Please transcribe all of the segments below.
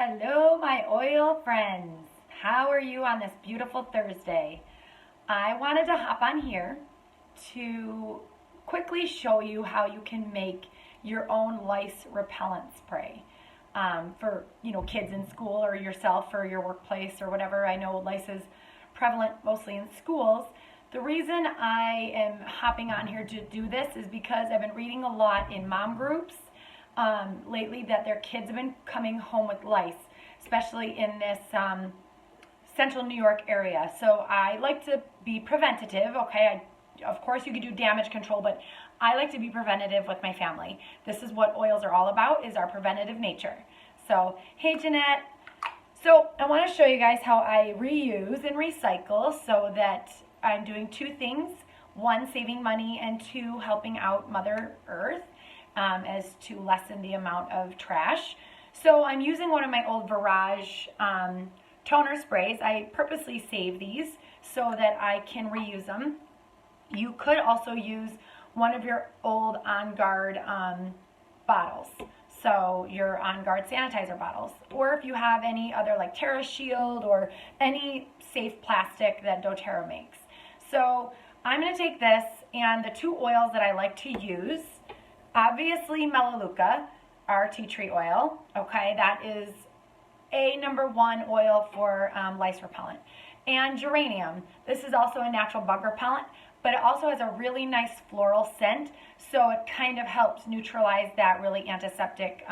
Hello, my oil friends. How are you on this beautiful Thursday? I wanted to hop on here to quickly show you how you can make your own lice repellent spray for kids in school or yourself or your workplace or whatever. I know lice is prevalent mostly in schools. The reason I am hopping on here to do this is because I've been reading a lot in mom groups lately that their kids have been coming home with lice, especially in this central New York area. So I like to be preventative, okay? Of course you could do damage control, but I like to be preventative with my family. This is what oils are all about, is our preventative nature. So, hey Jeanette. So I want to show you guys how I reuse and recycle so that I'm doing two things. One, saving money, and two, helping out Mother Earth as to lessen the amount of trash. So I'm using one of my old Barrage toner sprays. I purposely save these so that I can reuse them. You could also use one of your old On Guard bottles. So your On Guard sanitizer bottles. Or if you have any other like Terra Shield or any safe plastic that doTERRA makes. So I'm going to take this and the two oils that I like to use. Obviously Melaleuca, our tea tree oil. Okay, that is a #1 oil for lice repellent. And geranium. This is also a natural bug repellent, but it also has a really nice floral scent, so it kind of helps neutralize that really antiseptic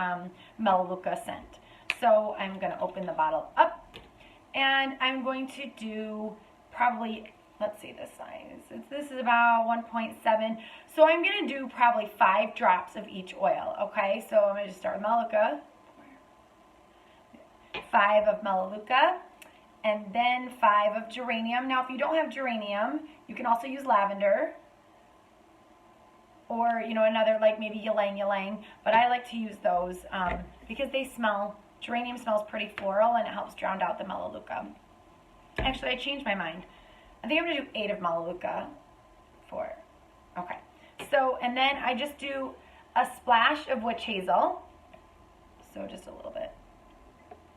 Melaleuca scent. So I'm going to open the bottle up, and I'm going to do probably, let's see the size. This is about 1.7. So I'm going to do probably 5 drops of each oil, okay? So I'm going to just start with Melaleuca. 5 of Melaleuca. And then 5 of geranium. Now, if you don't have geranium, you can also use lavender. Or, another like maybe ylang ylang. But I like to use those because they smell, geranium smells pretty floral and it helps drown out the Melaleuca. Actually, I changed my mind. I think I'm going to do 8 of Melaleuca. 4. Okay. So, and then I just do a splash of witch hazel. So just a little bit.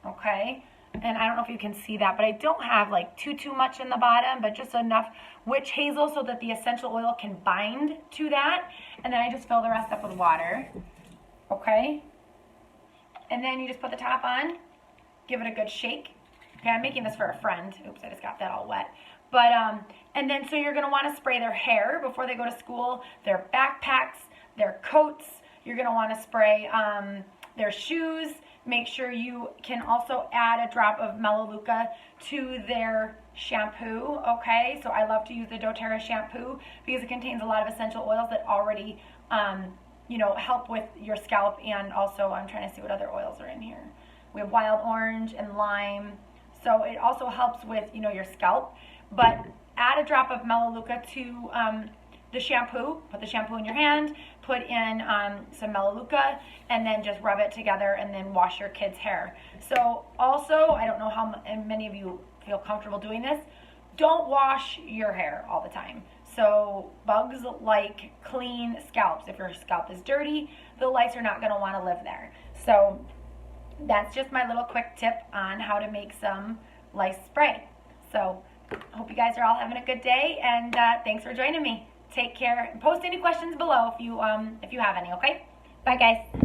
Okay. And I don't know if you can see that, but I don't have like too much in the bottom, but just enough witch hazel so that the essential oil can bind to that. And then I just fill the rest up with water. Okay. And then you just put the top on, give it a good shake. Okay, I'm making this for a friend. Oops, I just got that all wet. But, and then so you're going to want to spray their hair before they go to school, their backpacks, their coats. You're going to want to spray their shoes. Make sure you can also add a drop of Melaleuca to their shampoo, okay? So I love to use the doTERRA shampoo because it contains a lot of essential oils that already, help with your scalp. And also, I'm trying to see what other oils are in here. We have wild orange and lime. So it also helps with, your scalp. But add a drop of Melaleuca to the shampoo. Put the shampoo in your hand, put in some Melaleuca, and then just rub it together and then wash your kids' hair. So also, I don't know how many of you feel comfortable doing this, don't wash your hair all the time. So bugs like clean scalps. If your scalp is dirty, the lice are not going to want to live there. So that's just my little quick tip on how to make some lice spray. So I hope you guys are all having a good day, and thanks for joining me. Take care. Post any questions below if you have any, okay? Bye, guys.